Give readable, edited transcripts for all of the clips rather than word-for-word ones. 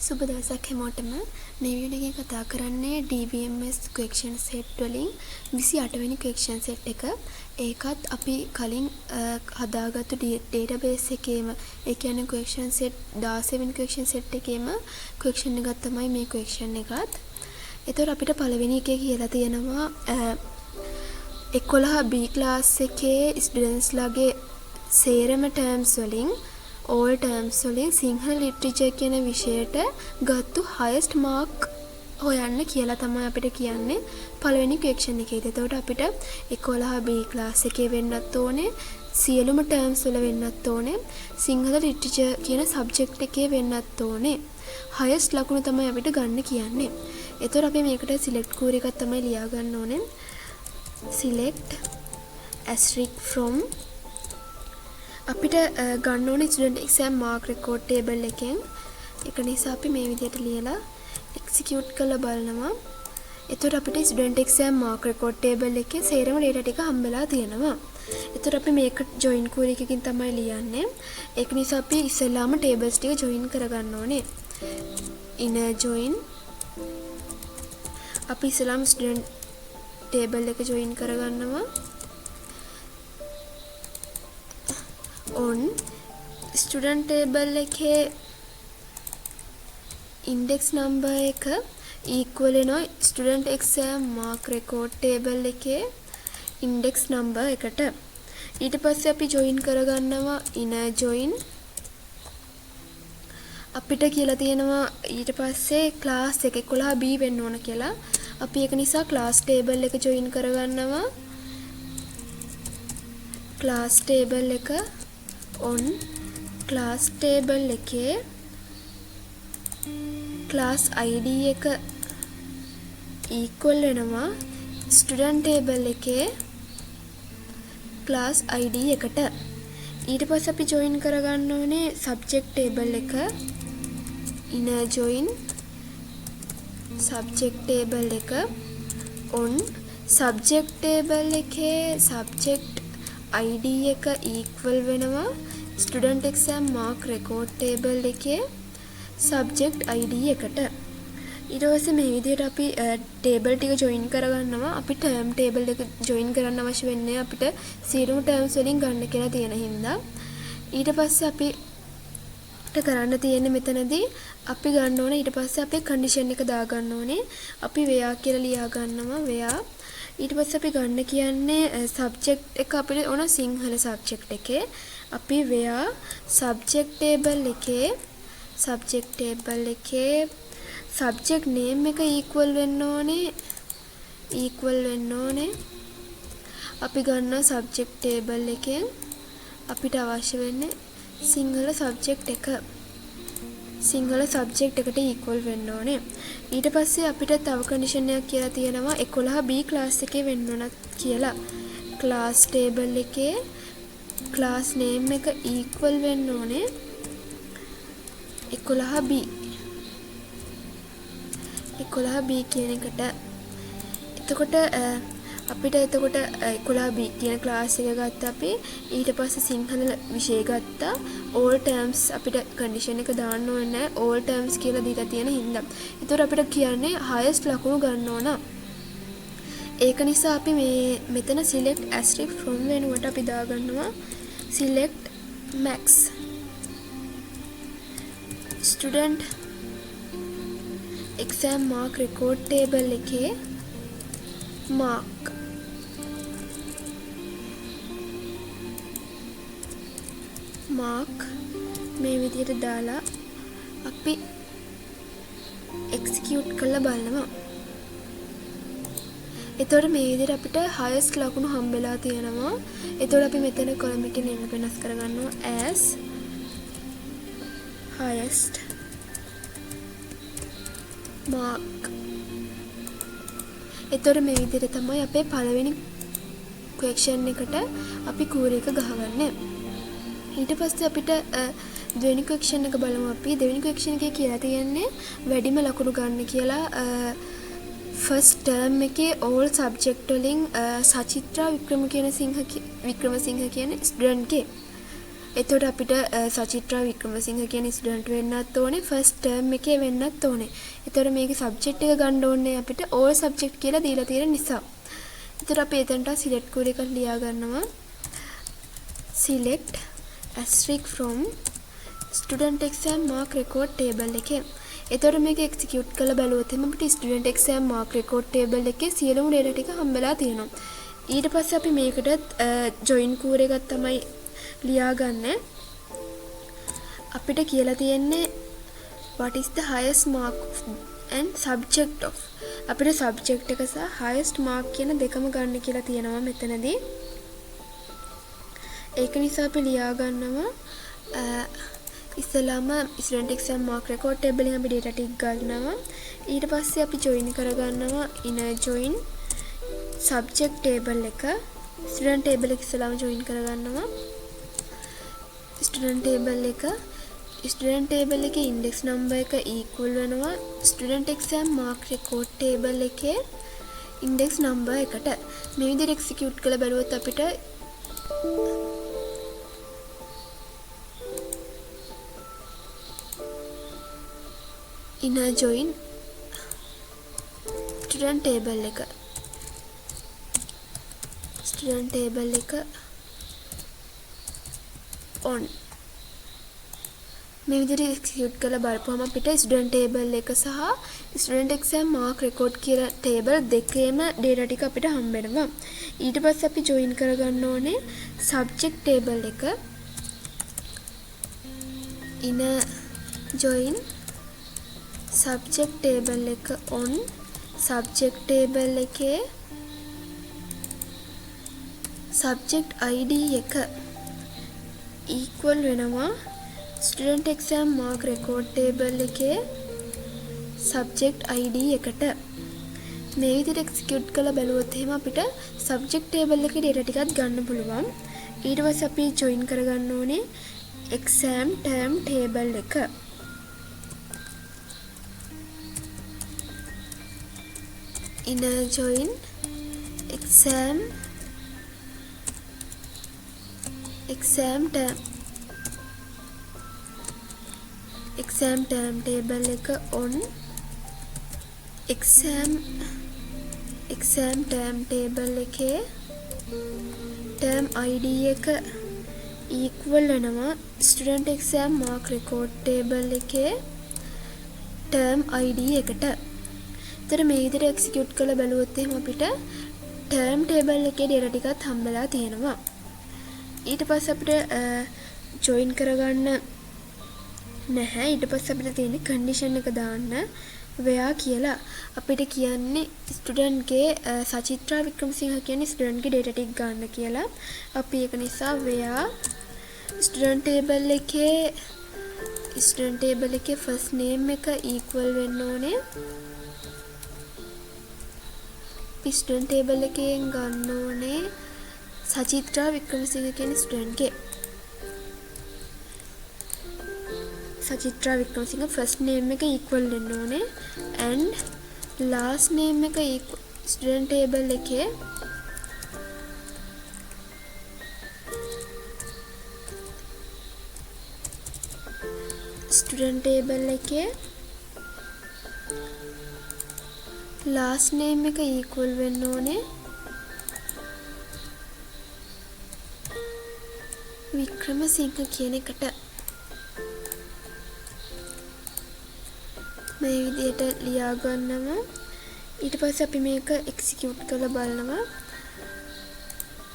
සුබ දවසක් හැමෝටම. මේ වීඩියෝ එකේ කතා කරන්නේ DBMS question set වලින් 28 වෙනි question set එක. ඒකත් අපි කලින් හදාගත්තු database එකේම ඒ කියන්නේ question set 16 වෙනි question set එකේම question එකක් තමයි මේ question එකත්. ඒතර අපිට පළවෙනි එකේ කියලා තියෙනවා 11 B class එකේ students ලගේ සේරම terms වලින් all terms වලින් සිංහල literature කියන විෂයට ගත්තු highest mark හොයන්න කියලා තමයි අපිට කියන්නේ පළවෙනි question එකේදී. එතකොට අපිට 11 B class එකේ වෙන්නත් ඕනේ, සියලුම terms වල වෙන්නත් ඕනේ, සිංහල literature කියන subject එකේ වෙන්නත් ඕනේ. highest ලකුණු තමයි අපිට ගන්න කියන්නේ. එතකොට අපි මේකට select කූර එකක් තමයි ලියා ගන්න ඕනේ. select asterisk from අපිට ගන්න ඕනේ student exam mark record table එකෙන්. ඒක නිසා අපි මේ විදිහට ලියලා execute කරලා බලනවා. එතකොට අපිට student exam mark record table එකේ සේරම data ටික හම්බෙලා තියෙනවා. එතකොට අපි මේක join query එකකින් තමයි ලියන්නේ. ඒක නිසා අපි ඉස්සෙල්ලාම tables ටික join කරගන්න ඕනේ. inner join අපි ඉස්සෙල්ලාම student table එක join කරගන්නවා. on student table එකේ index number එක equal වෙනවා student exam mark record table එකේ index number එකට. ඊට පස්සේ අපි join කරගන්නවා inner join. අපිට කියලා තියෙනවා ඊට පස්සේ class එක 11B වෙන්න ඕන කියලා. අපි ඒක නිසා class table එක join කරගන්නවා. class table එක on class table එකේ class ID එක equal වෙනවා student table එකේ class ID එකට. ඊට පස්සේ අපි join කරගන්න ඕනේ subject table එක. inner join subject table එක on subject table එකේ subject ID එක equal වෙනවා student exam mark record table එකේ subject ID එකට. ඊට පස්සේ මේ විදිහට අපි table ටික join කරගන්නවා. අපි term table එක join කරන්න අවශ්‍ය වෙන්නේ අපිට සියලුම terms වලින් ගන්න කියලා තියෙන හින්දා. ඊට පස්සේ අපිට කරන්න තියෙන්නේ මෙතනදී අපි ගන්න ඕනේ ඊට පස්සේ අපේ condition එක දා ගන්න ඕනේ. අපි where කියලා ලියා ගන්නවා where. ඊට පස්සේ අපි ගන්න කියන්නේ subject එක අපිට ඕන සිංහල subject එකේ. අපි where subject table එකේ subject name එක equal වෙන්න ඕනේ. අපි ගන්නවා subject table එකෙන් අපිට අවශ්‍ය වෙන්නේ සිංහල subject එක. සිංහල subject එකට equal වෙන්න ඕනේ. ඊට පස්සේ අපිට තව condition එකක් කියලා තියෙනවා 11 B class එකේ වෙන්න ඕන කියලා. class table එකේ class name එක equal වෙන්න ඕනේ 11B. 11B කියන එකට. එතකොට අපිට 11B කියන class එක ගත්තා අපි. ඊට පස්සේ සිංහල විෂය ගත්තා. all terms අපිට condition එක දාන්න ඕනේ නැහැ. all terms කියලා දීලා තියෙන හින්දා. ඒතකොට අපිට කියන්නේ highest ලකුණු ගන්න ඕන. ඒක නිසා අපි මෙතන select asterisk from වෙනුවට අපි දාගන්නවා select max. student exam mark record table එකේ mark මේ විදිහට දාලා අපි execute කරලා බලනවා. එතකොට මේ විදිහට අපිට highest ලකුණු හම්බෙලා තියෙනවා. එතකොට අපි මෙතන column එකේ name වෙනස් කරගන්නවා as highest mark. එතකොට මේ විදිහට තමයි අපේ පළවෙනි question එකට අපි කූර එක ගහගන්නේ. ඊට පස්සේ අපිට දෙවෙනි question එක බලමු අපි. දෙවෙනි question එකේ කියලා තියෙන්නේ වැඩිම ලකුණු ගන්න කියලා first term එකේ all subject වලින් සචිත්‍රා වික්‍රමසිංහ කියන student ගේ එතකොට අපිට සචිත්‍රා වික්‍රමසිංහ කියන ස්ටුඩන්ට් වෙන්නත් ඕනේ ෆස්ට් ටර්ම් එකේ වෙන්නත් ඕනේ. එතකොට මේකේ සබ්ජෙක්ට් එක ගන්න ඕනේ අපිට all subject කියලා දීලා තියෙන නිසා. එතකොට අපි එතනට සිලෙක්ට් කෝඩ් එකක් ලියා ගන්නවා. select asterisk from student exam mark record table එකේ. එතකොට මේක එක්සිකියුට් කරලා බලුවොත් එහම අපිට student exam mark record table එකේ සියලුම data ටික හම්බෙලා තියෙනවා. ඊට පස්සේ අපි මේකට join කෝඩ් එකක් තමයි ලියාගන්න. අපිට කියලා තියෙන්නේ what is the highest mark and subject of. අපිට subject එක සහ highest mark කියන දෙකම ගන්න කියලා තියෙනවා මෙතනදී. ඒක නිසා අපි ලියා ගන්නවා ඉස්සෙල්ලාම student exam mark record table එකෙන් අපි data ටික ගන්නවා. ඊට පස්සේ අපි join කරගන්නවා inner join subject table එක. student table එක ඉස්සෙල්ලාම join කරගන්නවා. student table එකේ index number එක equal වෙනවා student exam mark record table එකේ index number එකට. මේ විදිහට execute කරලා බලුවොත් අපිට inner join student table එක on මේ විදිහට එක්සිකියුට් කරලා බලපුවම අපිට ස්ටුඩන්ට් ටේබල් එක සහ ස්ටුඩන්ට් එක්සෑම් මාක් රෙකෝඩ් කියලා ටේබල් දෙකේම data ටික අපිට හම්බ වෙනවා. ඊට පස්සේ අපි join කරගන්න ඕනේ subject table එක. inner join subject table එක on subject table එකේ subject ID එක equal වෙනවා student exam mark record table එකේ subject ID එකට. මේ විදිහට execute කරලා බලුවොත් එහෙම අපිට subject table එකේ data ටිකක් ගන්න පුළුවන්. ඊට පස්සේ අපි join කරගන්න ඕනේ exam term table එක. inner join exam term table එක on exam term table එකේ term ID එක equal වෙනවා student exam mark record table එකේ term ID එකට. එතන මේ විදිහට execute කරලා බලුවොත් එහෙනම් අපිට term table එකේ data ටිකක් හම්බලා තියෙනවා. ඊට පස්සේ අපිට join කරගන්න නැහැ. ඊට පස්සේ අපිට තියෙන්නේ condition එක දාන්න where කියලා. අපිට කියන්නේ student ගේ සචිත්‍රා වික්‍රමසිංහ කියන්නේ student ගේ data ටික ගන්න කියලා. අපි ඒක නිසා where student table එකේ first name එක equal වෙන්න ඕනේ student table එකෙන් ගන්න ඕනේ සචිත්‍රා වික්‍රමසිංහ කියන student ගේ. සචිත්‍රා වික්‍රමසිංහ first name එක equal වෙන්න ඕනේ and last name එක equal student table එකේ last name එක equal වෙන්න ඕනේ වික්‍රමසිංහ කියන එකට. මේ විදිහට ලියා ගන්නවා. ඊට පස්සේ අපි මේක එක්සිකියුට් කරලා බලනවා.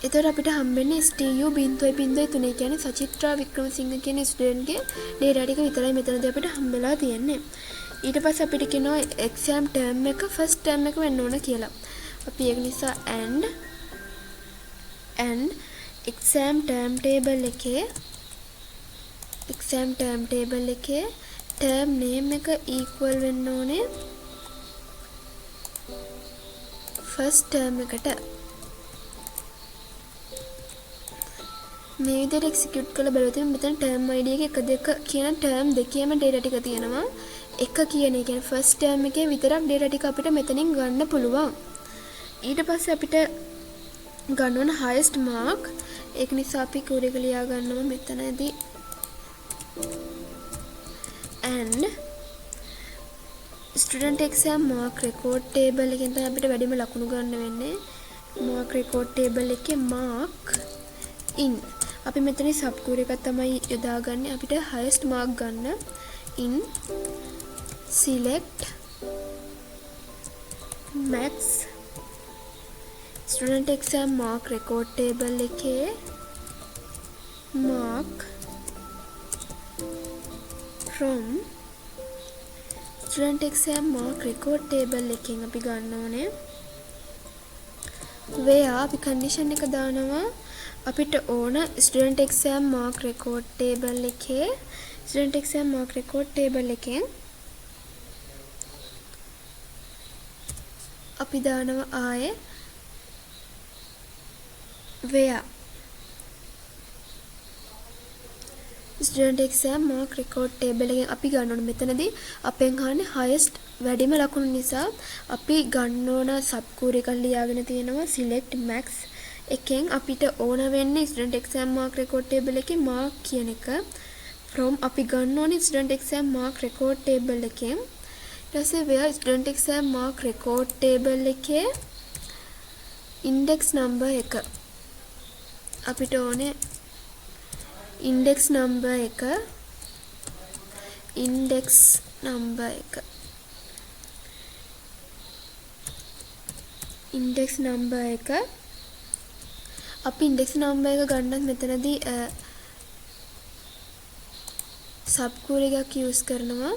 එතකොට අපිට හම්බෙන්නේ STU.03 කියන්නේ සචිත්‍රා වික්‍රමසිංහ කියන ස්ටුඩන්ට් ගේ data ටික විතරයි මෙතනදී අපිට හම්බෙලා තියෙන්නේ. ඊට පස්සේ අපිට කියනවා exam term එක first term එක වෙන්න ඕන කියලා. අපි ඒක නිසා and exam term table එකේ term name එක equal වෙන්න ඕනේ first term එකට. මේ විදිහට execute කරලා බලුවොත් මෙතන term ID එක 1 2 කියන term දෙකේම data ටික තියෙනවා. එක කියන එක කියන්නේ first term එකේ විතරක් data ටික අපිට මෙතනින් ගන්න පුළුවන්. ඊට පස්සේ අපිට ගන්න ඕන highest mark ඒක නිසා අපි කුරික ලියා ගන්නවා මෙතනදී and student exam mark record table එකෙන් තමයි අපිට වැඩිම ලකුණු ගන්න වෙන්නේ. mark record table එකේ mark in අපි මෙතන sub කුර එකක් තමයි යොදාගන්නේ අපිට highest mark ගන්න in select max student exam mark record table එකේ mark from student exam mark record table එකෙන් අපි ගන්න ඕනේ where අපි condition එක දානවා අපිට ඕන student exam mark record table එකේ student exam mark record table එකෙන් අපි දානවා ආයේ where student exam mark record table එකෙන් අපි ගන්න ඕන මෙතනදී අපෙන් අහන්නේ highest වැඩිම ලකුණු නිසා අපි ගන්න ඕන sub core එකක් ලියාගෙන තියෙනවා select max එකෙන් අපිට ඕන වෙන්නේ student exam mark record table එකේ mark කියන එක from අපි ගන්න ඕනේ student exam mark record table එකෙන් ඊට පස්සේ where student exam mark record table එකේ index number එක අපිට ඕනේ index number එක index number එක index number එක අපි index number එක ගන්නත් මෙතනදී sub core එකක් use කරනවා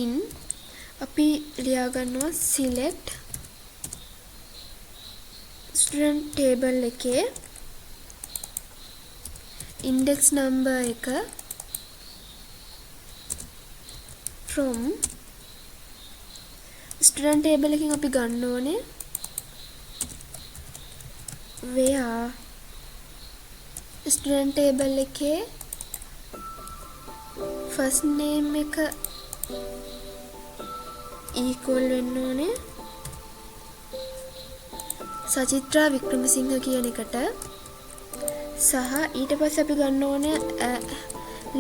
in අපි ලියා ගන්නවා select student table එකේ index number එක from student table එකෙන් අපි ගන්න ඕනේ where student table එකේ first name එක equal වෙන්න ඕනේ සචිත්‍රා වික්‍රමසිංහ කියන එකට සහ ඊට පස්සේ අපි ගන්න ඕනේ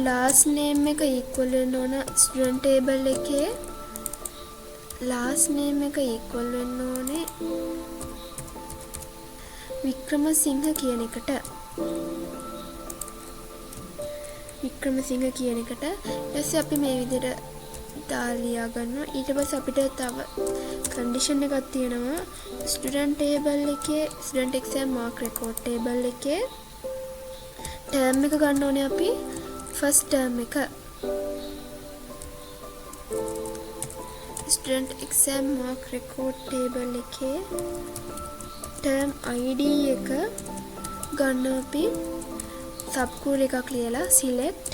last name එක equal වෙන්න ඕන student table එකේ last name එක equal වෙන්න ඕනේ වික්‍රමසිංහ කියන එකට වික්‍රමසිංහ කියන එකට ඊටසේ අපි මේ විදිහට දාලියා ගන්නවා ඊට පස්සේ අපිට තව condition එකක් තියෙනවා student table එකේ student exam mark record table එකේ term එක ගන්න ඕනේ අපි first term එක student exam mark record table එකේ term id එක ගන්න අපි sub core එකක් ලියලා select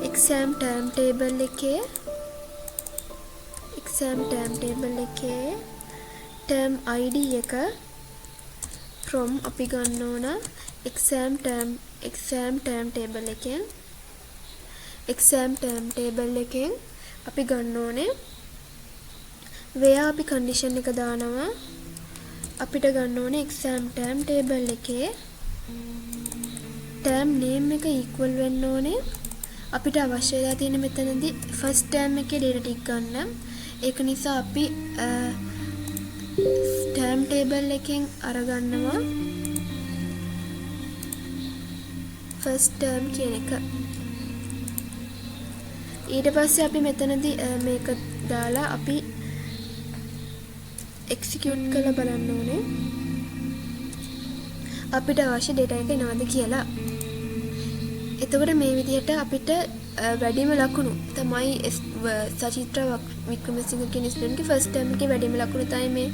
exam term table එකේ exam term table එකේ term id එක from අපි ගන්න ඕන exam term table එකෙන් exam term table එකෙන් අපි ගන්න ඕනේ where අපි condition එක දානවා අපිට ගන්න ඕනේ exam term table එකේ term name එක equal වෙන්න ඕනේ අපිට අවශ්‍ය වෙලා තියෙන මෙතනදී first term එකේ data ටික ගන්න ඒක නිසා අපි term table එකෙන් අරගන්නවා first term කියන එක ඊට පස්සේ අපි මෙතනදී මේක දාලා අපි execute කරලා බලන්න ඕනේ අපිට අවශ්‍ය data එක එනවද කියලා එතකොට මේ විදිහට අපිට වැඩිම ලකුණු තමයි සචිත්‍රා වික්‍රමසිංහ කියන ස්ටුඩන්ට් ගේ ෆස්ට් ටර්ම් එකේ වැඩිම ලකුණු තමයි මේ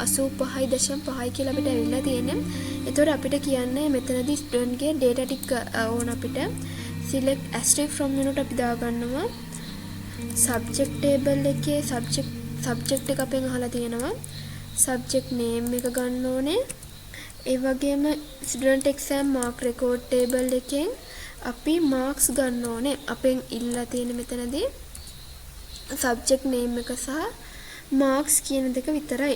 85.5 කියලා අපිට ඇවිල්ලා තියෙන්නේ. එතකොට අපිට කියන්නේ මෙතනදී ස්ටුඩන්ට් ගේ data ටික ඕන අපිට select asterisk from වෙනුවට අපි දාගන්නවා subject table එකේ subject එක අපෙන් අහලා තියෙනවා subject name එක ගන්න ඕනේ. ඒ වගේම student exam mark record table එකෙන් අපි marks ගන්න ඕනේ. අපෙන් ඉල්ලලා තියෙන මෙතනදී subject name එක සහ marks කියන දෙක විතරයි.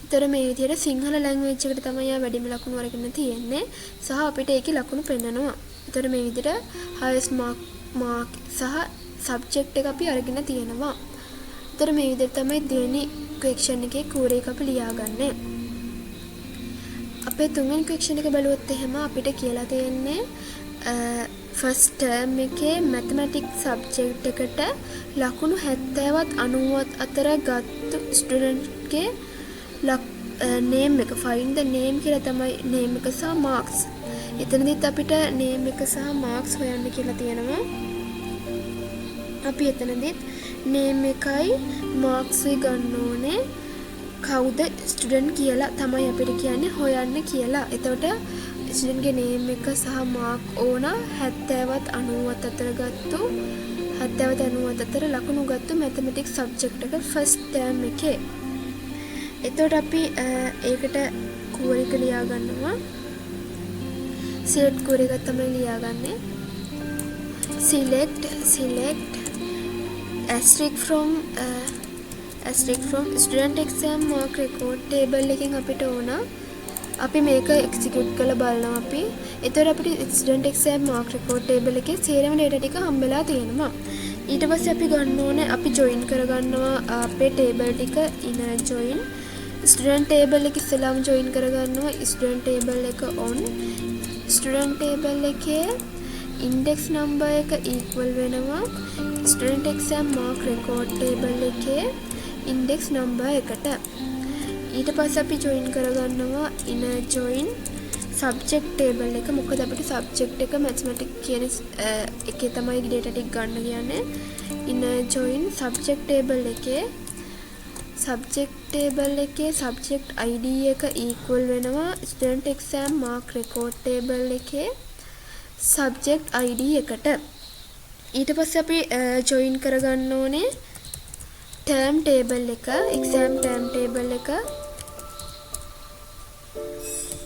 ඒතර මේ විදිහට සිංහල ලැන්ග්වේජ් එකට තමයි වැඩිම ලකුණු අරගෙන තියෙන්නේ සහ අපිට ඒකේ ලකුණු පෙන්නනවා. ඒතර මේ විදිහට highest mark සහ subject එක අපි අරගෙන තියෙනවා. ඒතර මේ විදිහට තමයි දෙවෙනි question එකේ කූර එක අපි ලියාගන්නේ. අපේ තුන්වෙනි question එක බලුවොත් එහෙම අපිට කියලා තියෙන්නේ first term එකේ mathematics subject එකට ලකුණු 70වත් 90වත් අතර ගත්තු student ගේ name එක find the name කියලා තමයි name එක සහ marks. එතනදිත් අපිට name එක සහ marks හොයන්න කියලා තියෙනවා. අපි එතනදිත් name එකයි marks එකයි ගන්න ඕනේ. කවුද student කියලා තමයි අපිට කියන්නේ හොයන්න කියලා. එතකොට student ගේ name එක සහ mark ඕන 70වත් 90වත් අතර ගත්තු 70වත් 90වත් අතර ලකුණු ගත්තු mathematics subject එක first term එකේ. එතකොට අපි ඒකට කූර එක ලියා ගන්නවා. select කූර එක තමයි ලියාගන්නේ. select asterisk from student exam mark record table එකෙන් අපිට ඕන අපි මේක execute කරලා බලනවා අපි. එතකොට අපිට student exam mark record table එකේ සේරම data ටික හම්බෙලා තියෙනවා. ඊට පස්සේ අපි ගන්න ඕනේ අපි join කරගන්නවා අපේ table ටික inner join student table එක ඉස්සෙල්ලාම join කරගන්නවා. student table එක on student table එකේ index number එක equal වෙනවා student exam mark record table එකේ index number එකට. ඊට පස්සේ අපි join කරගන්නවා inner join subject table එක. මොකද අපිට subject එක mathematics කියන එකේ තමයි data ටික ගන්න කියන්නේ. inner join subject table එකේ subject id එක equal වෙනවා student exam mark record table එකේ subject id එකට. ඊට පස්සේ අපි join කරගන්න ඕනේ term table එක exam term table එක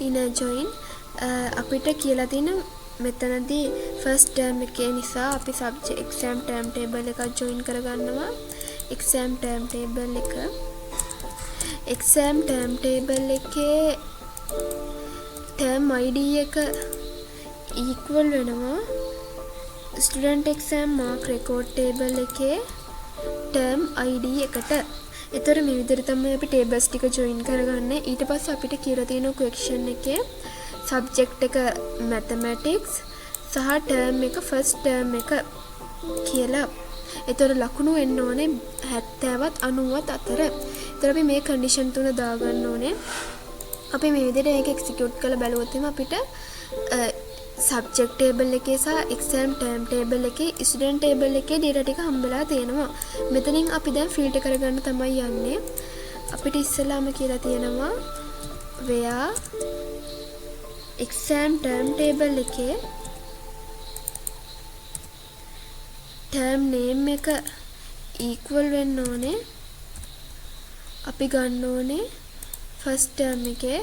inner join අපිට කියලා තියෙන මෙතනදී first term එකේ නිසා අපි subject exam term table එක join කරගන්නවා. exam term table එකේ term id එක equal වෙනවා student exam mark record table එකේ term id එකට. ඒතර මේ විදිහට තමයි අපි tables ටික join කරගන්නේ. ඊට පස්සේ අපිට කියලා තියෙන question එකේ subject එක mathematics සහ term එක first term එක කියලා. ඒතර ලකුණු එන්න ඕනේ 70වත් 90වත් අතර. ඒතර අපි මේ condition තුන දාගන්න ඕනේ. අපි මේ විදිහට මේක execute කරලා බලුවොත් එimhe අපිට subject table එකේ සහ exam term table එකේ student table එකේ data ටික හම්බෙලා තියෙනවා. මෙතනින් අපි දැන් filter කරගන්න තමයි යන්නේ. අපිට ඉස්සෙල්ලාම කියලා තියෙනවා where exam term table එකේ term name එක equal වෙන්න ඕනේ. අපි ගන්න ඕනේ first term එකේ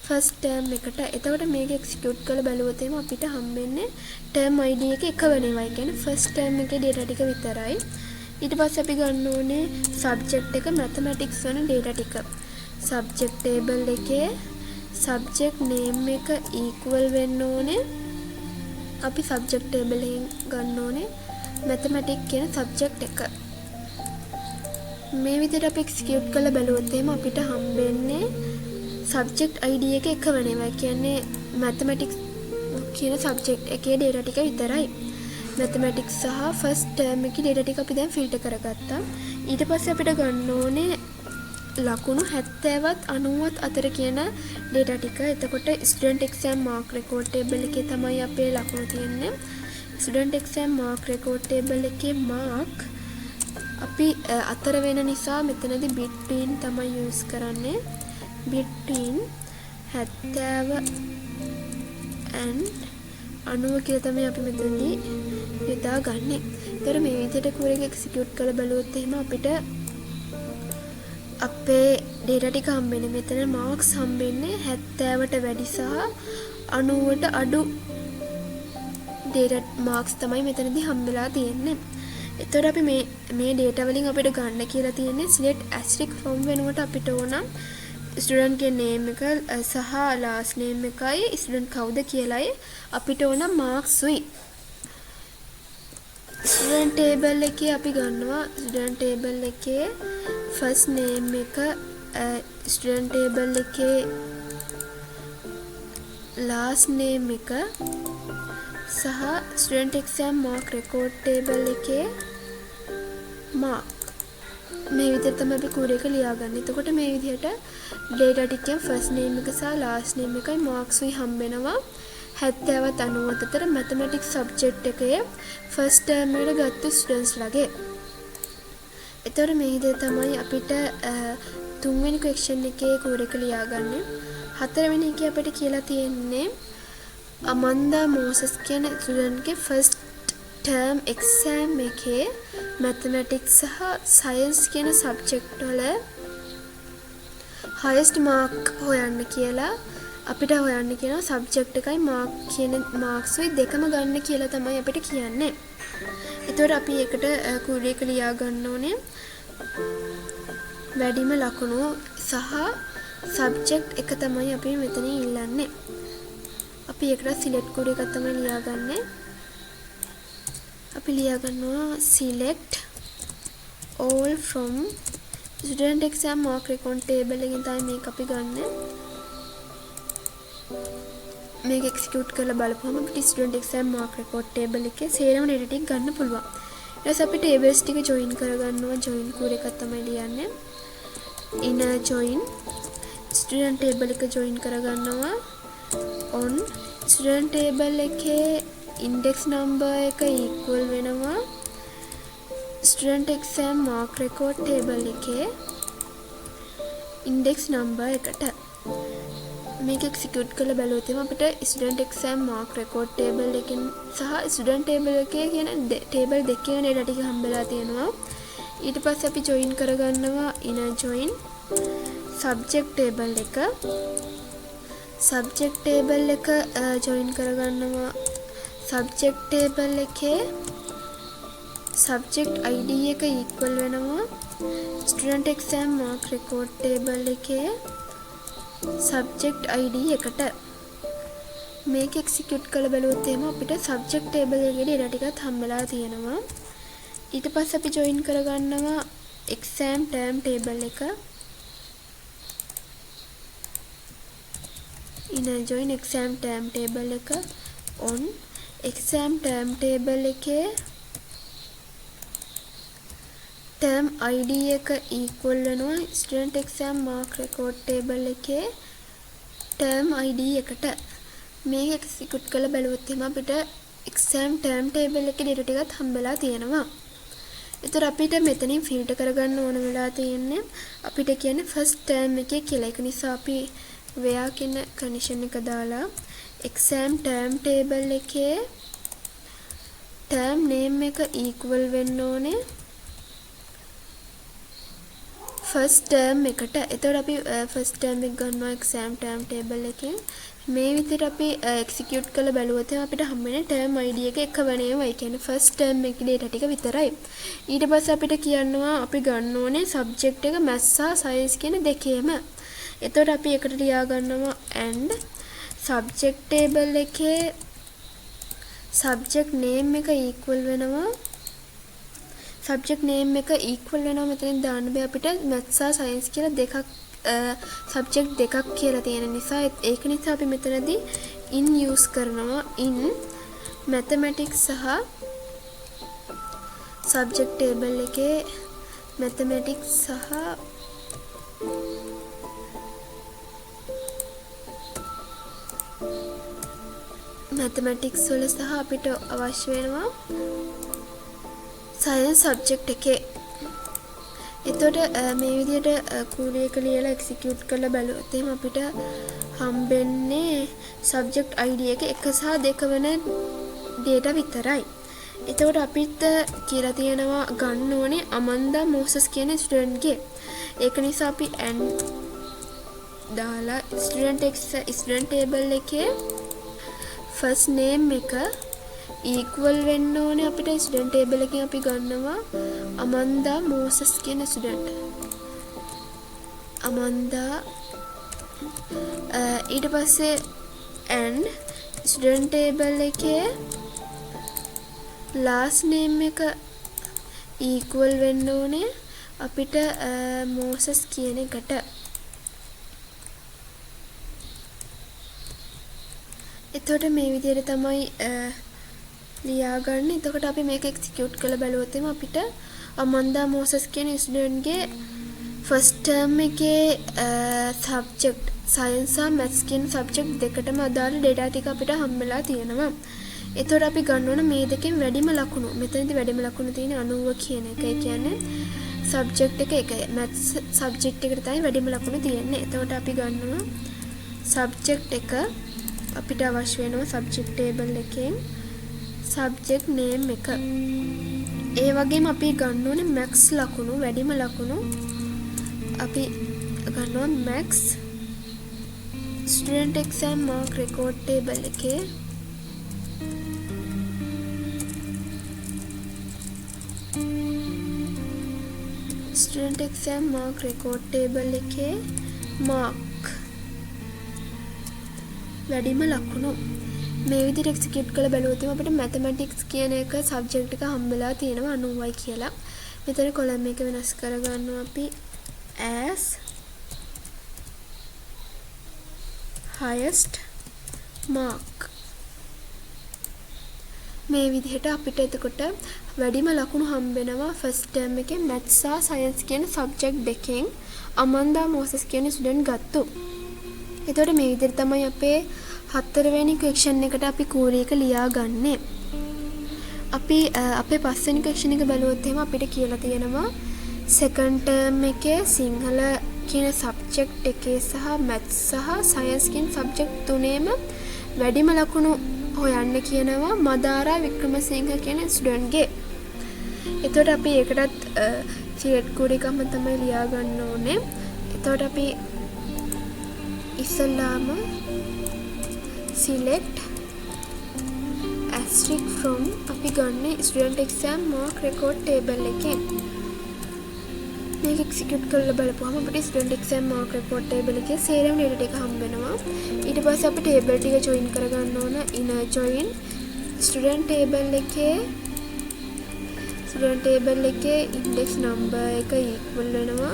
first term එකට. එතකොට මේක execute කරලා බලුවොත් එimhe අපිට හම්බෙන්නේ term id එක එක වෙනවා. ඒ කියන්නේ first term එකේ data ටික විතරයි. ඊට පස්සේ අපි ගන්න ඕනේ subject එක mathematics වෙන data ටික. subject table එකේ subject name එක equal වෙන්න ඕනේ. අපි subject table එකෙන් ගන්න ඕනේ mathematics කියන subject එක. මේ විදිහට අපි execute කරලා බලුවොත් එimhe අපිට හම්බෙන්නේ subject id එක එක වෙනවා. කියන්නේ mathematics කියන subject එකේ data ටික විතරයි. mathematics සහ first term එකේ data ටික අපි දැන් filter කරගත්තා. ඊට පස්සේ අපිට ගන්න ඕනේ ලකුණු 70වත් 90වත් අතර කියන data ටික. එතකොට student exam mark record table එකේ තමයි අපේ ලකුණු තියෙන්නේ. student exam mark record table එකේ mark අපි අතර වෙන නිසා මෙතනදී between තමයි use කරන්නේ. between 70 and 90 කියලා තමයි අපි මෙතනදී යොදා ගන්නෙ. ඒතර මේ විදිහට කූර එක execute කරලා බලුවොත් එහෙම අපිට අපේ data ටික හම්බෙන්නේ මෙතන marks හම්බෙන්නේ 70ට වැඩි සහ 90ට අඩු data marks තමයි මෙතනදී හම්බෙලා තියෙන්නේ. එතකොට අපි මේ data වලින් අපිට ගන්න කියලා තියෙන්නේ select asterisk from වෙනුවට අපිට ඕන ස්ටුඩන්ට් ගේ name එක සහ last name එකයි ස්ටුඩන්ට් කවුද කියලායි අපිට ඕන marks උයි. ස්ටුඩන්ට් table එකේ අපි ගන්නවා ස්ටුඩන්ට් table එකේ first name එක ස්ටුඩන්ට් table එකේ last name එක සහ student exam mark record table එකේ mark මේ විදිහට තමයි අපි කුරේක ලියාගන්නේ. එතකොට මේ විදිහට data ටිකෙන් first name එක සහ last name එකයි marks උයි හම්බ වෙනවා 70වත් 90වත් අතර mathematics subject එකේ first term එකට ගත්ත students ලගේ. එතකොට මේ විදිහට තමයි අපිට තුන්වෙනි question එකේ කුරේක ලියාගන්නේ. හතරවෙනි එකේ අපිට කියලා තියෙන්නේ අමන්දා මෝසස් කියන ස්ටුඩන්ට්ගේ ෆස්ට් ටර්ම් එක්සෑම් එකේ මැතමැටික්ස් සහ සයන්ස් කියන සබ්ජෙක්ට් වල highest mark හොයන්න කියලා අපිට හොයන්න කියන සබ්ජෙක්ට් එකයි මාක් කියන මාක්ස් උයි දෙකම ගන්න කියලා තමයි අපිට කියන්නේ. ඒතකොට අපි ඒකට කුරියක ලියා ගන්න ඕනේ වැඩිම ලකුණු සහ සබ්ජෙක්ට් එක තමයි අපි මෙතන ඉල්ලන්නේ. අපි එකට select code එකක් තමයි ලියාගන්නේ. අපි ලියා ගන්නවා select all from student exam mark record table එකෙන් තමයි මේක අපි ගන්න. මේක execute කරලා බලපුවම අපිට student exam mark record table එකේ සේරම data ටික ගන්න පුළුවන්. ඊට පස්සේ අපි tables ටික join කරගන්නවා. join code එකක් තමයි ලියන්නේ. inner join student table එක join කරගන්නවා. on student table එකේ index number එක equal වෙනවා student exam mark record table එකේ index number එකට. මේක execute කරලා බලුවොත් අපිට student exam mark record table එකෙන් සහ student table එකේ කියන table දෙකේ data ටික හම්බෙලා තියෙනවා. ඊට පස්සේ අපි join කරගන්නවා inner join subject table එක. subject table එක join කරගන්නවා subject table එකේ subject id එක equal වෙනවා student exam mark record table එකේ subject id එකට. මේක execute කරලා බලුවොත් එහෙම අපිට subject table එකේ data ටිකත් හම්බෙලා තියෙනවා. ඊට පස්සේ අපි join කරගන්නවා exam term table එක. inner join exam term table එක on exam term table එකේ term id එක equal වෙනවා student exam mark record table එකේ term id එකට. මේක execute කරලා බලුවොත් එහෙනම් අපිට exam term table එකේ data ටිකත් හම්බෙලා තියෙනවා. ඒතර අපිට මෙතනින් filter කරගන්න ඕන වෙලා තියෙන්නේ අපිට කියන්නේ first term එකේ කියලා. ඒක නිසා අපි where කියන condition එක දාලා exam term table එකේ term name එක equal වෙන්න ඕනේ first term එකට. එතකොට අපි first term එක ගන්නවා exam term table එකෙන්. මේ විදිහට අපි execute කරලා බලුවොත් අපිට හම්බෙන්නේ term id එක එක වෙනේවා. ඒ කියන්නේ first term එකේ data ටික විතරයි. ඊට පස්සේ අපිට කියනවා අපි ගන්න ඕනේ subject එක maths සහ science කියන දෙකේම. එතකොට අපි එකට ලියා ගන්නවා and subject table එකේ subject name එක equal වෙනවා subject name එක equal වෙනවා මෙතනින් දාන්න බෑ අපිට maths සහ science කියලා දෙකක් subject දෙකක් කියලා තියෙන නිසා ඒක නිසා අපි මෙතනදී in use කරනවා in mathematics සහ subject table එකේ mathematics සහ mathematics වල සහ අපිට අවශ්‍ය වෙනවා science subject එකේ. එතකොට මේ විදිහට කුරියක ලියලා execute කරලා බලුවොත් එහෙනම් අපිට හම්බෙන්නේ subject id එක 1 සහ 2 වෙන data විතරයි. එතකොට අපිට කියලා තියෙනවා ගන්න ඕනේ අමන්දා මෝසස් කියන ස්ටුඩන්ට් ගේ. ඒක නිසා අපි and දාලා student table එකේ first name එක equal වෙන්න ඕනේ අපිට ස්ටුඩන්ට් ටේබල් එකෙන් අපි ගන්නවා අමන්දා මෝසස් කියන ස්ටුඩන්ට්. අමන්දා ඊට පස්සේ and ස්ටුඩන්ට් ටේබල් එකේ last name එක equal වෙන්න ඕනේ අපිට මෝසස් කියන එකට. එතකොට මේ විදිහට තමයි ලියාගන්න. එතකොට අපි මේක එක්සිකියුට් කරලා බලුවොත් එimhe අපිට අමන්දා මෝසස් කියන ස්ටුඩන්ට් ගේ ෆස්ට් ටර්ම් එකේ සබ්ජෙක්ට් සයන්ස් සහ මැත්ස් කියන සබ්ජෙක්ට් දෙකටම අදාළ ඩේටා ටික අපිට හම්බෙලා තියෙනවා. එතකොට අපි ගන්න ඕන මේ දෙකෙන් වැඩිම ලකුණු. මෙතනදී වැඩිම ලකුණු තියෙන්නේ 90 කියන එක. ඒ කියන්නේ සබ්ජෙක්ට් එක එකයි. මැත්ස් සබ්ජෙක්ට් එකට තමයි වැඩිම ලකුණු තියෙන්නේ. එතකොට අපි ගන්නවා සබ්ජෙක්ට් එක අපිට අවශ්‍ය වෙනවා සබ්ජෙක්ට් ටේබල් එකෙන් සබ්ජෙක්ට් නේම් එක. ඒ වගේම අපි ගන්න ඕනේ මැක්ස් ලකුණු වැඩිම ලකුණු. අපි ගන්නවා max student exam mark record table එකේ student exam mark record table එකේ මාක් වැඩිම ලකුණු. මේ විදිහට එක්සිකියුට් කරලා බලුවොත් අපිට මැතමැටික්ස් කියන එක සබ්ජෙක්ට් එක හම්බෙලා තියෙනවා 90යි කියලා. මෙතන කොලම් එක වෙනස් කරගන්නවා අපි as highest mark. මේ විදිහට අපිට එතකොට වැඩිම ලකුණු හම්බෙනවා ෆස්ට් ටර්ම් එකේ මැත්ස් සහ සයන්ස් කියන සබ්ජෙක්ට් දෙකෙන් අමන්දා මෝසස් කියන ස්ටුඩන්ට් ගත්තු. එතකොට මේ විදිහට තමයි අපේ 4 වෙනි ක්වෙස්චන් එකට අපි කෝරි එක ලියාගන්නේ. අපි අපේ 5 වෙනි ක්වෙස්චන් එක බලුවොත් එහෙම අපිට කියලා තියෙනවා සෙකන්ඩ් ටර්ම් එකේ සිංහල කියන සබ්ජෙක්ට් එකේ සහ මැත්ස් සහ සයන්ස් කියන සබ්ජෙක්ට් තුනේම වැඩිම ලකුණු හොයන්න කියනවා මදාරා වික්‍රමසිංහ කියන ස්ටුඩන්ට්ගේ. එතකොට අපි ඒකටත් සිලෙක්ට් කෝරි එකම තමයි ලියා ගන්න ඕනේ. එතකොට අපි ඉස්සල්ලාම select asterisk from අපි ගන්න student exam mark record table එකෙන්. මේක එක්සිකියුට් කරලා බලපුවම අපිට student exam mark record table එකේ සේරම data ටික හම්බ වෙනවා. ඊට පස්සේ අපි table ටික join කරගන්න ඕන inner join student table එකේ index number එක equal වෙනවා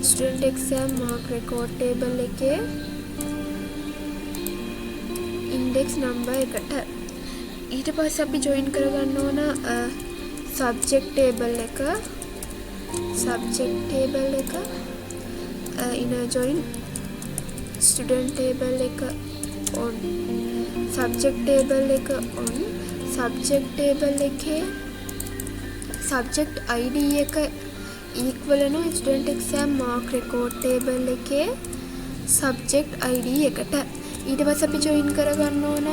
student exam mark record table එකේ index number එකට. ඊට පස්සේ අපි join කරගන්න ඕන subject table එක inner join student table එක on subject table එක on subject table එකේ subject id එක equal වෙනවා student exam mark record table එකේ subject id එකට. ඊට පස්සේ අපි join කරගන්න ඕන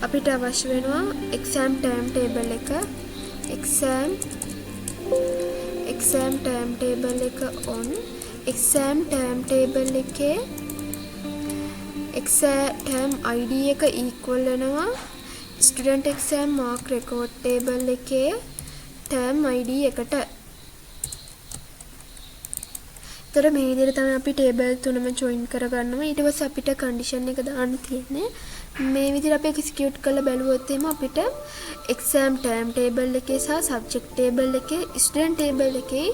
අපිට අවශ්‍ය වෙනවා exam term table එක exam term table එක on exam term table එකේ exam term id එක equal වෙනවා student exam mark record table එකේ term id එකට. තර මේ විදිහට තමයි අපි ටේබල් තුනම join කරගන්නවා. ඊට පස්සේ අපිට condition එක දාන්න තියෙන්නේ මේ විදිහට අපි එක්සිකියුට් කරලා බලුවොත් එimhe අපිට exam term table එකේ සහ subject table එකේ student table එකේ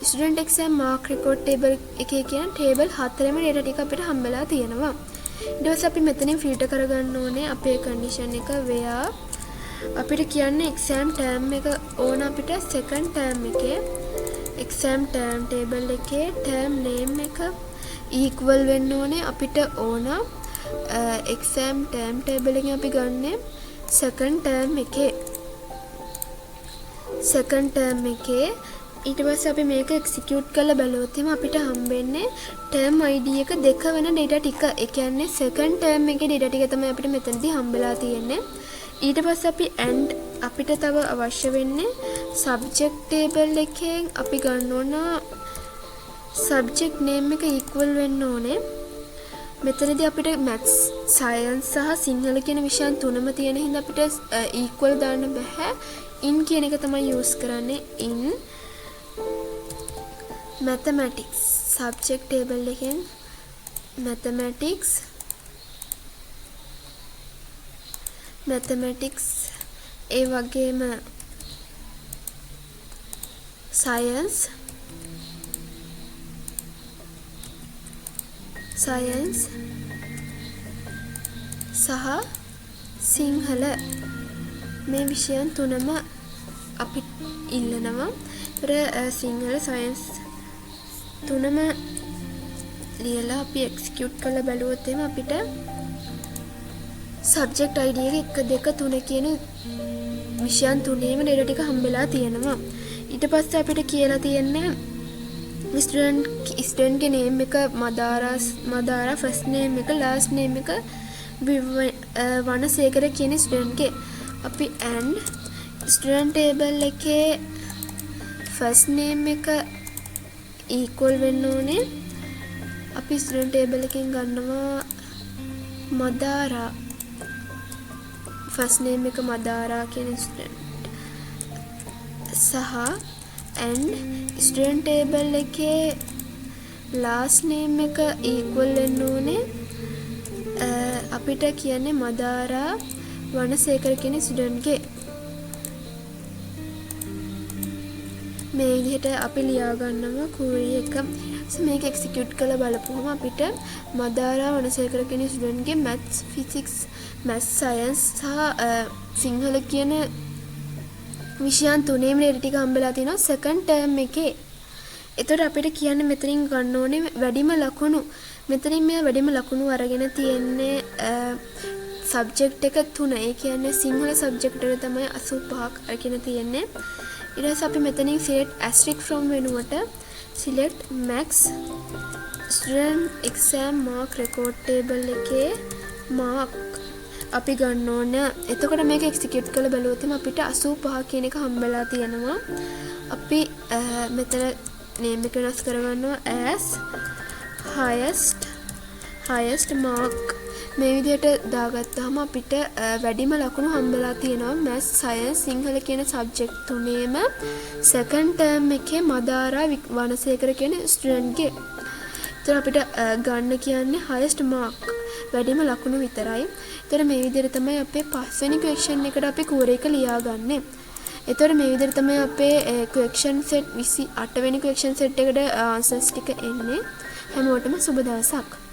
student exam mark record table එකේ කියන table හතරෙම data ටික අපිට හම්බෙලා තියෙනවා. ඊට පස්සේ අපි මෙතනින් filter කරගන්න ඕනේ අපේ condition එක where අපිට කියන්නේ exam term එක ඕන අපිට second term එකේ exam term table එකේ term name එක equal වෙන්න ඕනේ අපිට ඕන exam term table එකෙන් අපි ගන්න second term එකේ ඊට පස්සේ අපි මේක එක්සිකියුට් කරලා බලුවොත් එimhe අපිට හම්බෙන්නේ term id එක දෙක වෙන data ටික. ඒ කියන්නේ second term එකේ data ටික තමයි අපිට මෙතනදී හම්බෙලා තියෙන්නේ. ඊට පස්සේ අපි and අපිට තව අවශ්‍ය වෙන්නේ subject table එකෙන් අපි ගන්න ඕන subject name එක equal වෙන්න ඕනේ මෙතනදී අපිට මැත්ස්, සයන්ස් සහ සිංහල කියන විෂයන් තුනම තියෙන හින්දා අපිට equal දාන්න බෑ. in කියන එක තමයි use කරන්නේ. in mathematics subject table එකෙන් mathematics ඒ වගේම science සහ සිංහල මේ විෂයන් තුනම අපි ඉල්ලනවා. ඒතර සිංහල සයන්ස් තුනම ලියලා අපි එක්සිකියුට් කරලා බලුවොත් එimhe අපිට සබ්ජෙක්ට් ID එක 1 2 3 කියන විෂයන් තුනේම ඩේටා ටික හම්බෙලා තියෙනවා. ඊට පස්සේ අපිට කියලා තියෙන්නේ ස්ටුඩන්ට් ගේ නේම් එක මදාරා ෆස්ට් නේම් එක ලාස්ට් නේම් එක වනසේකර කියන ස්ටුඩන්ට් ගේ අපි and ස්ටුඩන්ට් ටේබල් එකේ ෆස්ට් නේම් එක equal වෙන්න ඕනේ. අපි ස්ටුඩන්ට් ටේබල් එකෙන් ගන්නවා මදාරා ෆස්ට් නේම් එක මදාරා කියන ස්ටුඩන්ට් සහ and ස්ටුඩන්ට් ටේබල් එකේ ලාස්ට් නේම් එක equal වෙන්න ඕනේ අපිට කියන්නේ මදාරා වනසේකර කියන ස්ටුඩන්ට් ගේ. මේ විදිහට අපි ලියා ගන්නවා query එක. මේක එක්සිකියුට් කරලා බලපුවම අපිට මදාරා වනසේකර කියන ස්ටුඩන්ට් ගේ maths physics maths science සහ සිංහල කියන විෂයන් තුනේම ඩේටා ටික හම්බෙලා තියෙනවා සෙකන්ඩ් ටර්ම් එකේ. එතකොට අපිට කියන්නේ මෙතනින් ගන්න ඕනේ වැඩිම ලකුණු. මෙතනින් මේ වැඩිම ලකුණු අරගෙන තියෙන්නේ සබ්ජෙක්ට් එක 3. ඒ කියන්නේ සිංහල සබ්ජෙක්ට් එක තමයි 85ක් අරගෙන තියෙන්නේ. ඊට පස්සේ අපි මෙතනින් select asterisk from වෙනුවට select max student exam mark record table එකේ mark අපි ගන්න ඕන. එතකොට මේක එක්සිකියුට් කරලා බලුවොත් අපිට 85 කියන එක හම්බෙලා තියෙනවා. අපි මෙතන name එක වෙනස් කරගන්නවා as highest mark මේ විදිහට දාගත්තාම අපිට වැඩිම ලකුණු හම්බෙලා තියෙනවා maths science සිංහල කියන සබ්ජෙක්ට් තුනේම සෙකන්ඩ් ටර්ම් එකේ මදාරා වනසේකර කියන ස්ටුඩන්ට් ගේ. එතන අපිට ගන්න කියන්නේ highest mark වැඩිම ලකුණු විතරයි. එතන මේ විදිහට තමයි අපේ පස්වෙනි question එකට අපි කුවර එක ලියාගන්නේ. එතකොට මේ විදිහට තමයි අපේ question set 28 වෙනි question set එකට answers ටික එන්නේ. හැමෝටම සුබ දවසක්.